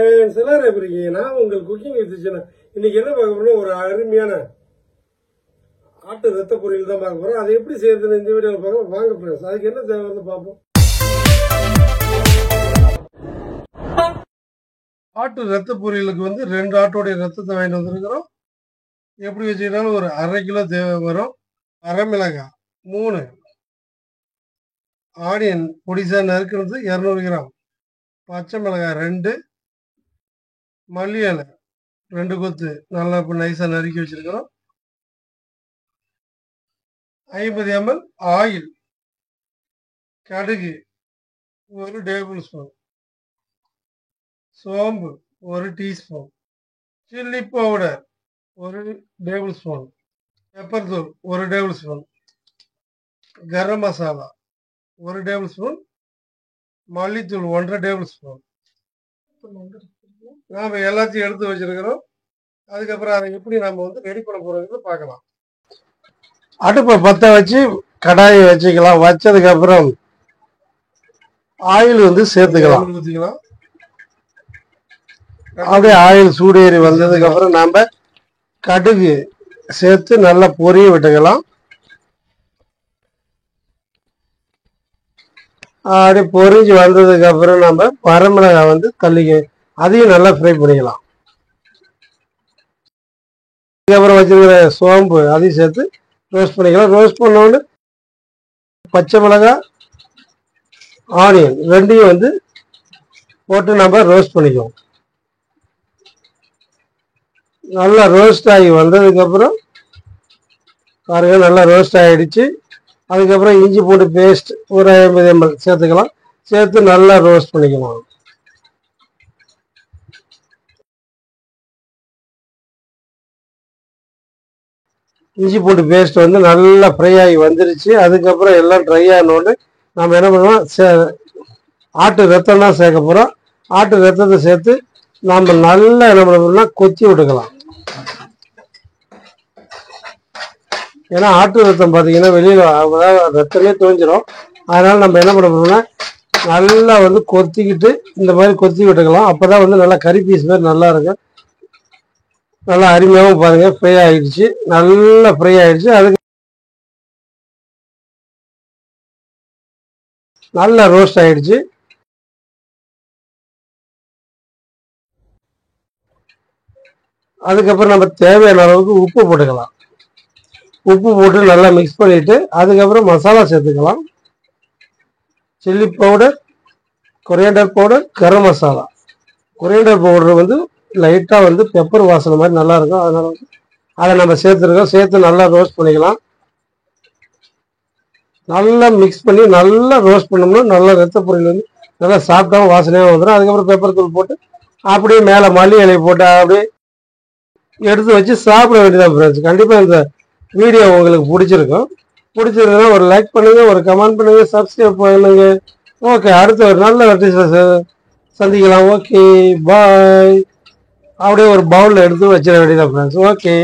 Friends எல்லாரும் எப்படி இருக்கீங்க? நான் உங்கள் குக்கிங் வித்துச்சுன்னா இன்னைக்கு என்ன பார்க்க போறோம், ஒரு அருமையான ஆட்டு ரத்த பொரியல் தான் பார்க்க போறோம். அதை எப்படி செய்யறதுன்னு இந்த வீடியோவில் பார்க்கலாம். வாங்க ஃப்ரெண்ட்ஸ், அதுக்கு என்ன தேவை வந்து பார்ப்போம். ஆட்டு ரத்த பொரியலுக்கு வந்து 2 ஆட்டோடைய ரத்தத்தை வாங்கிட்டு வந்துருக்கிறோம். எப்படி வச்சுக்கிட்டாலும் ஒரு 1/2 கிலோ தேவை வரும். வரமிளகாய் 3, ஆனியன் பொடிசா நறுக்கிறது 200 கிராம், பச்சை மிளகாய் 2, மல்லி இலை 2 கொத்து நல்லா இப்போ நைஸாக நறுக்கி வச்சிருக்கிறோம். 50 ml ஆயில், கடுகு 1 டேபிள் ஸ்பூன், சோம்பு 1 teaspoon, chilli powder 1 table spoon, pepper தூள் 1 table spoon, garam masala 1 table spoon, மல்லித்தூள் 1.5 டேபிள் ஸ்பூன். நாம் எல்லாத்தையும் எடுத்து வச்சிருக்கிறோம். அதுக்கப்புறம் அதை எப்படி நம்ம வந்து ரெடி பண்ண போறோம்னு பார்க்கலாம். அடுப்பை பற்ற வச்சு கடாயை வச்சுக்கலாம். வச்சதுக்கு அப்புறம் ஆயில் வந்து சேர்த்துக்கலாம். ஊற்றிக்கலாம். அப்படியே ஆயில் சூடேறி வந்ததுக்கு அப்புறம் நாம கடுகு சேர்த்து நல்லா பொரிய விட்டுக்கலாம். அப்படியே பொரிஞ்சு வந்ததுக்கு அப்புறம் நம்ம வரமிளகாய் வந்து அதையும் நல்லா ஃப்ரை பண்ணிக்கலாம். அதுக்கப்புறம் வச்சிருக்கிற சோம்பு அதையும் சேர்த்து ரோஸ்ட் பண்ணிக்கலாம். ரோஸ்ட் பண்ணோன்னு பச்சை மிளகாய், ஆனியன் 2ஐயும் வந்து போட்டு நம்ம ரோஸ்ட் பண்ணிக்குவோம். நல்லா ரோஸ்ட் ஆகி வந்ததுக்கப்புறம் பாருங்க, நல்லா ரோஸ்ட் ஆகிடுச்சு. அதுக்கப்புறம் இஞ்சி பூண்டு பேஸ்ட் ஒரு 50 ml சேர்த்துக்கலாம். சேர்த்து நல்லா ரோஸ்ட் பண்ணிக்கலாம். இஞ்சி பூண்டு பேஸ்ட் வந்து நல்லா ஃப்ரை ஆகி வந்துருச்சு. அதுக்கப்புறம் எல்லாம் ட்ரை ஆனோடனே நம்ம என்ன பண்ணுவோம், ஆட்டு ரத்தம் தான் சேர்க்க போகிறோம். ஆட்டு ரத்தத்தை சேர்த்து நம்ம நல்லா என்ன பண்ணோம்னா கொத்தி விட்டுக்கலாம். ஏன்னா ஆட்டு ரத்தம் பார்த்தீங்கன்னா வெளியில் ரத்தமே தோஞ்சிடும். அதனால் நம்ம என்ன பண்ண போகிறோம்னா நல்லா வந்து கொத்திக்கிட்டு இந்த மாதிரி கொத்தி விட்டுக்கலாம். அப்போ தான் வந்து நல்லா கறி பீஸ் மாதிரி நல்லா இருக்கும். நல்லா அருமையாகவும் பாருங்கள் ஃப்ரை ஆகிடுச்சு, நல்லா ஃப்ரை ஆகிடுச்சு. அதுக்கு நல்லா ரோஸ்ட் ஆகிடுச்சு. அதுக்கப்புறம் நம்ம தேவையான அளவுக்கு உப்பு போட்டுக்கலாம். உப்பு போட்டு நல்லா மிக்ஸ் பண்ணிவிட்டு அதுக்கப்புறம் மசாலா சேர்த்துக்கலாம். Chilli powder, coriander powder, garam masala. Coriander powder வந்து லைட்டாக வந்து பெப்பர் வாசனை மாதிரி நல்லாயிருக்கும். அதனால் வந்து அதை நம்ம சேர்த்துருக்கோம். சேர்த்து நல்லா ரோஸ்ட் பண்ணிக்கலாம். நல்லா மிக்ஸ் பண்ணி நல்லா ரோஸ்ட் பண்ணோம்னா நல்லா ரத்த பொரியல் வந்து நல்லா சாப்பிட்டாவும் வாசனையாக வந்துடும். அதுக்கப்புறம் பெப்பர் தூள் போட்டு அப்படியே மேலே மல்லி இலையை போட்டு அப்படியே எடுத்து வச்சு சாப்பிட வேண்டியதான் ஃப்ரெண்ட்ஸ். கண்டிப்பாக இந்த வீடியோ உங்களுக்கு பிடிச்சிருக்குன்னா ஒரு லைக் பண்ணுங்க, ஒரு கமெண்ட் பண்ணுங்க, சப்ஸ்கிரைப் பண்ணுங்க. ஓகே, அடுத்த ஒரு நல்ல சந்திக்கலாம். ஓகே, பாய். அப்படியே ஒரு பவுலில் எடுத்து வச்சிட வேண்டியதான் ஃப்ரெண்ட்ஸ். ஓகே.